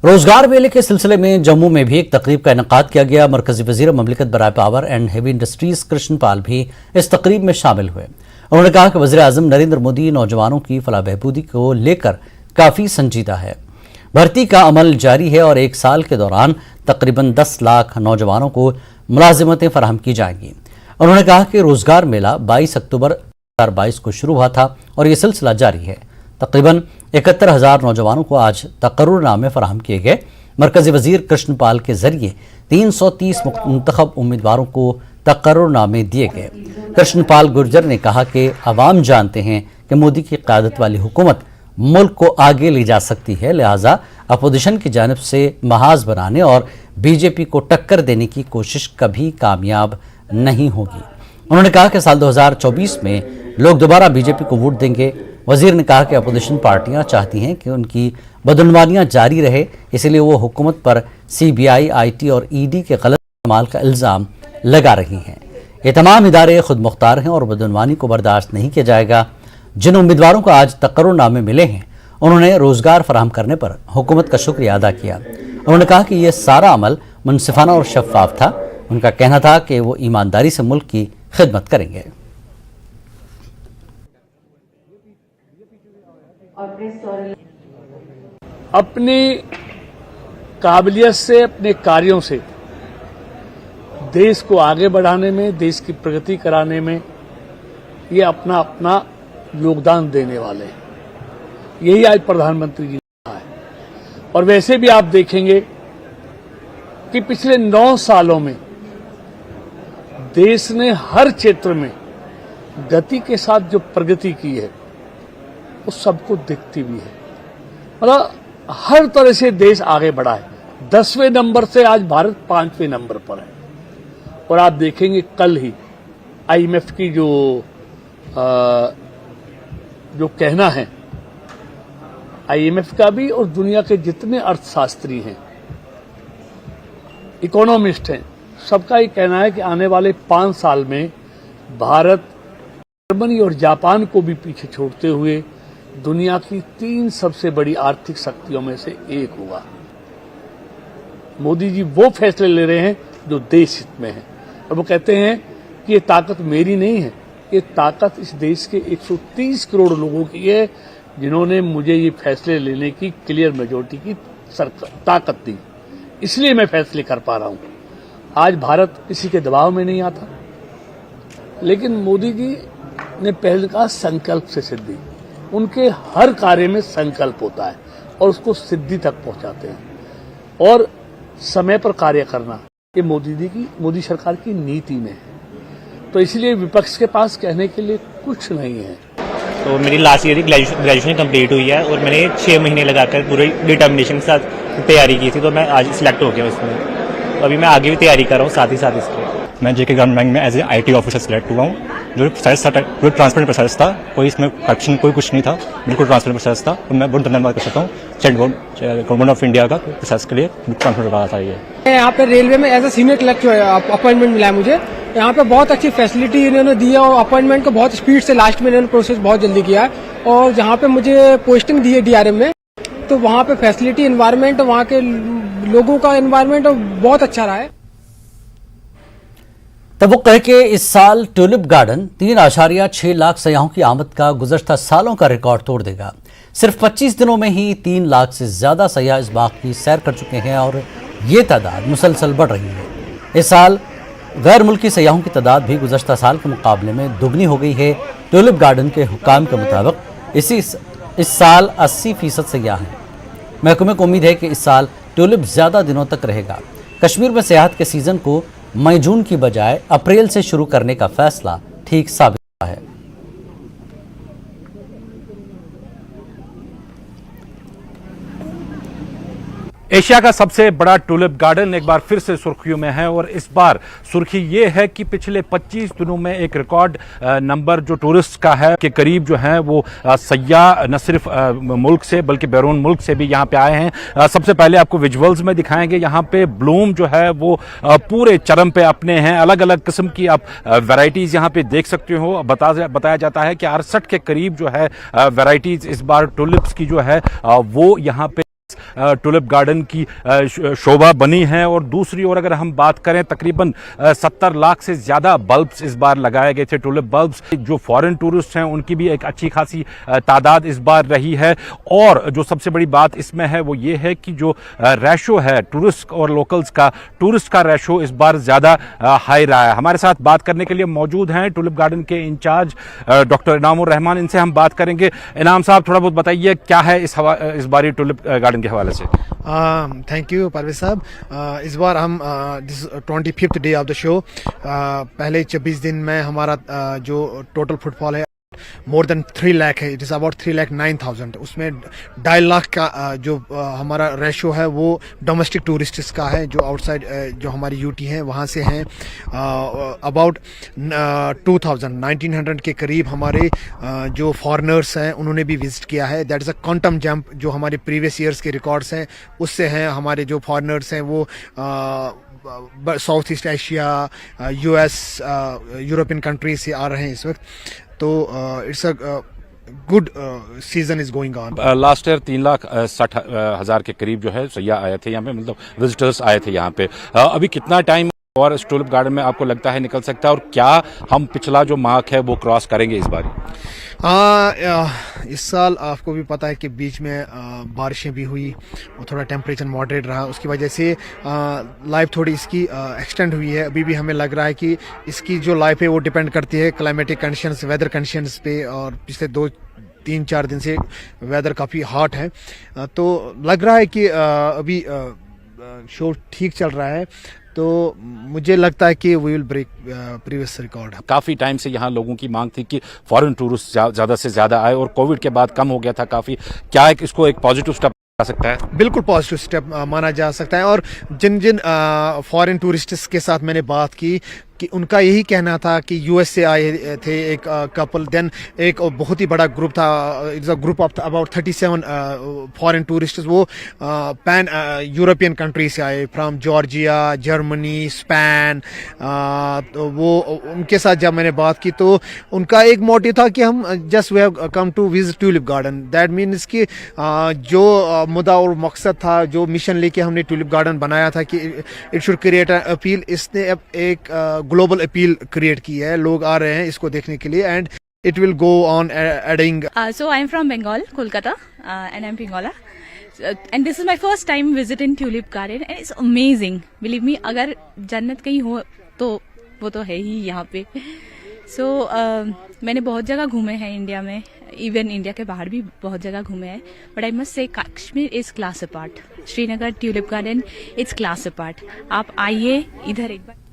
रोजगार मेले के सिलसिले में जम्मू में भी एक तकरीब का इनेकाद किया गया। मरकजी वजीर ममलिकत बराए power and heavy industries Krishna Pal भी इस तकरीब में शामिल हुए। उन्होंने कहा कि वजीर आजम नरेंद्र मोदी नौजवानों की फलाह बहबूदी को लेकर काफी संजीदा है। भर्ती का अमल जारी है और एक साल के दौरान तकरीबन 10 लाख नौजवानों को मुलाजिमतें फराहम की जाएंगी। उन्होंने कहा कि रोजगार मेला 22 अक्टूबर 2022 को शुरू हुआ था और ये सिलसिला जारी है। तकरीबन 71,000 नौजवानों को आज तकर्रुरनामे फराहम किए गए। मरकजी वजीर कृष्ण पाल के जरिए 330 मुंतखब उम्मीदवारों को तकर्रुरनामे दिए गए। कृष्ण पाल गुर्जर ने कहा कि अवाम जानते हैं कि मोदी की क़यादत वाली हुकूमत मुल्क को आगे ले जा सकती है, लिहाजा अपोजिशन की जानिब से महाज बनाने और बीजेपी को टक्कर देने की कोशिश कभी कामयाब नहीं होगी। उन्होंने कहा कि साल 2024 में लोग दोबारा बीजेपी को वोट देंगे। वजीर ने कहा कि अपोजिशन पार्टियां चाहती हैं कि उनकी बदनवानियां जारी रहे, इसलिए वो हुकूमत पर CBI, IT और ED के गलत इस्तेमाल का इल्ज़ाम लगा रही हैं। ये तमाम इदारे खुद मुख्तार हैं और बदनवानी को बर्दाश्त नहीं किया जाएगा। जिन उम्मीदवारों को आज तकर्रुरनामे मिले हैं, उन्होंने रोजगार फराहम करने पर हुकूमत का शुक्रिया अदा किया। उन्होंने कहा कि यह सारा अमल मुनसिफाना और शफाफ था। उनका कहना था कि वो ईमानदारी से मुल्क की खिदमत करेंगे। अपनी काबिलियत से, अपने कार्यों से देश को आगे बढ़ाने में, देश की प्रगति कराने में ये अपना अपना योगदान देने वाले हैं। यही आज प्रधानमंत्री जी ने कहा है। और वैसे भी आप देखेंगे कि पिछले 9 सालों में देश ने हर क्षेत्र में गति के साथ जो प्रगति की है वो सबको दिखती भी है। मतलब हर तरह से देश आगे बढ़ा है। 10वें नंबर से आज भारत 5वें नंबर पर है। और आप देखेंगे कल ही IMF की जो कहना है, IMF का भी और दुनिया के जितने अर्थशास्त्री हैं, इकोनॉमिस्ट हैं, सबका ये कहना है कि आने वाले 5 साल में भारत जर्मनी और जापान को भी पीछे छोड़ते हुए दुनिया की 3 सबसे बड़ी आर्थिक शक्तियों में से एक होगा। मोदी जी वो फैसले ले रहे हैं जो देश हित में है। और वो कहते हैं कि ये ताकत मेरी नहीं है, ये ताकत इस देश के 130 करोड़ लोगों की है, जिन्होंने मुझे ये फैसले लेने की क्लियर मेजोरिटी की ताकत दी। इसलिए मैं फैसले कर पा रहा हूं। आज भारत किसी के दबाव में नहीं आता, लेकिन मोदी जी ने पहले कहा संकल्प से सिद्धि। उनके हर कार्य में संकल्प होता है और उसको सिद्धि तक पहुंचाते हैं। और समय पर कार्य करना ये मोदी सरकार की नीति में है। तो इसलिए विपक्ष के पास कहने के लिए कुछ नहीं है। तो मेरी लास्ट ईयर की ग्रेजुएशन कंप्लीट हुई है और मैंने 6 महीने लगाकर पूरी डिटर्मिनेशन के साथ तैयारी की थी, तो मैं आज सिलेक्ट हो गया उसमें। तो अभी मैं आगे भी तैयारी कर रहा हूँ साथ ही साथ इसके। मैं JK ग्रामीण बैंक में as a IT officer select हुआ हूँ। जो प्रोसेस था बिल्कुल ट्रांसपेरेंट प्रोसेस था, कोई इसमें करप्शन कोई कुछ नहीं था, बिल्कुल ट्रांसपेरेंट प्रोसेस था। और मैं बहुत धन्यवाद कर सकता हूँ गवर्नमेंट ऑफ इंडिया का प्रोसेस के लिए ट्रांसपेरेंट रहा था। ये यहाँ पे रेलवे में as a senior clerk appointment मिला है मुझे। यहाँ पे बहुत अच्छी फैसिलिटी इन्होंने दी है और अपॉइंटमेंट को बहुत स्पीड से लास्ट में इन्होंने प्रोसेस बहुत जल्दी किया है। और जहाँ पे मुझे पोस्टिंग दी है DRM में, तो वहाँ पे फैसिलिटी एनवायरनमेंट, वहाँ के लोगों का एनवायरनमेंट बहुत अच्छा रहा है। तब वो कहे कि इस साल ट्यूलिप गार्डन 3.6 लाख सयाहों की आमद का गुज़श्ता सालों का रिकॉर्ड तोड़ देगा। सिर्फ 25 दिनों में ही 3 लाख से ज्यादा सयाह इस बाग की सैर कर चुके हैं और ये तादाद मुसलसल बढ़ रही है। इस साल गैर मुल्की सयाहों की तादाद भी गुज़श्ता साल के मुकाबले में दुगनी हो गई है। ट्यूलिप गार्डन के हुक्काम के मुताबिक इस साल 80% सयाह हैं। महकमे को उम्मीद है कि इस साल ट्यूलिप ज्यादा दिनों तक रहेगा। कश्मीर में सियाहत के सीजन को मई जून की बजाय अप्रैल से शुरू करने का फैसला ठीक साबित हुआ है। एशिया का सबसे बड़ा ट्यूलिप गार्डन एक बार फिर से सुर्खियों में है और इस बार सुर्खी ये है कि पिछले 25 दिनों में एक रिकॉर्ड नंबर जो टूरिस्ट का है के करीब जो है वो सयाह न सिर्फ मुल्क से बल्कि बैरून मुल्क से भी यहाँ पे आए हैं। सबसे पहले आपको विजुअल्स में दिखाएंगे। यहाँ पे ब्लूम जो है वो पूरे चरम पे अपने हैं। अलग अलग किस्म की आप वैरायटीज यहाँ पे देख सकते हो। बताया जाता है कि 68 के करीब जो है वैरायटीज इस बार टूलिप्स की जो है वो यहाँ पे टुलिप गार्डन की शोभा बनी है। और दूसरी ओर अगर हम बात करें, तकरीबन 70 लाख से ज़्यादा बल्ब्स इस बार लगाए गए थे, टुलिप बल्ब्स। जो फॉरेन टूरिस्ट हैं उनकी भी एक अच्छी खासी तादाद इस बार रही है। और जो सबसे बड़ी बात इसमें है वो ये है कि जो रेशो है टूरिस्ट और लोकल्स का, टूरिस्ट का रेशो इस बार ज़्यादा हाई रहा है। हमारे साथ बात करने के लिए मौजूद हैं टुलिप गार्डन के इंचार्ज डॉक्टर इनामुर रहमान। इनसे हम बात करेंगे। इनाम साहब, थोड़ा बहुत बताइए क्या है इस बार टुलिप गार्डन के हवाले से। थैंक यू परवेज साहब। इस बार हम 25th day of the show, पहले 24 दिन में हमारा जो टोटल फुटफॉल है मोर देन 3 लाख है। It is about 3,09,000। उसमें 2.5 लाख का जो हमारा रेशो है वो डोमेस्टिक टूरिस्ट्स का है, जो आउटसाइड जो हमारी यूटी हैं वहाँ से हैं। अबाउट 1900 के करीब हमारे जो फॉरेनर्स हैं उन्होंने भी विजिट किया है। That is a quantum jump जो हमारे प्रीवियस ईयर्स के रिकॉर्ड्स हैं उससे हैं। हमारे जो फॉरेनर्स हैं वो south east Asia, US, European countries से आ रहे हैं इस वक्त। तो it's a good season is going on. Last year 3,60,000 के करीब जो है सैयाह आए थे यहाँ पे, मतलब विजिटर्स आए थे यहाँ पे। अभी कितना टाइम और इस टुलिप गार्डन में आपको लगता है निकल सकता है, और क्या हम पिछला जो मार्क है वो क्रॉस करेंगे इस बार? इस साल आपको भी पता है कि बीच में बारिशें भी हुई और थोड़ा टेम्परेचर मॉडरेट रहा, उसकी वजह से लाइफ थोड़ी इसकी एक्सटेंड हुई है। अभी भी हमें लग रहा है कि इसकी जो लाइफ है वो डिपेंड करती है क्लाइमेटिक कंडीशंस, वेदर कंडीशंस पे। और पिछले 2-3-4 दिन से वेदर काफ़ी हॉट है, तो लग रहा है कि अभी शो ठीक चल रहा है। तो मुझे लगता है कि we will break previous record. काफ़ी टाइम से यहाँ लोगों की मांग थी कि फॉरेन टूरिस्ट ज़्यादा से ज़्यादा आए, और कोविड के बाद कम हो गया था काफ़ी। क्या इसको एक पॉजिटिव स्टेप आ सकता है? बिल्कुल पॉजिटिव स्टेप माना जा सकता है। और जिन जिन फॉरेन टूरिस्ट्स के साथ मैंने बात की कि उनका यही कहना था कि US से आए थे एक कपल, देन एक बहुत ही बड़ा ग्रुप था, it's a group of about 37 foreign tourists. वो पैन यूरोपियन कंट्री से आए, फ्रॉम जॉर्जिया, जर्मनी, स्पेन। तो वो उनके साथ जब मैंने बात की तो उनका एक मोटिव था कि हम just we have come to visit tulip garden. That means कि जो मुद्दा और मकसद था, जो मिशन लेके हमने ट्यूलिप गार्डन बनाया था कि it should create an appeal, इसने अब एक ग्लोबल अपील क्रिएट की है। लोग आ रहे हैं इसको देखने के लिए, and it will go on adding. So I'm from Bengal, Kolkata, and I'm Pingola. And this is my first time visiting Tulip Garden, and it's amazing. Believe me, अगर जन्नत कहीं हो तो वो तो है ही यहाँ पे। So मैंने बहुत जगह घूमे हैं इंडिया में, इवन इंडिया के बाहर भी बहुत जगह घूमे हैं, but I must say Kashmir is class apart. Srinagar tulip garden it's class apart. आप आइए इधर एक बार।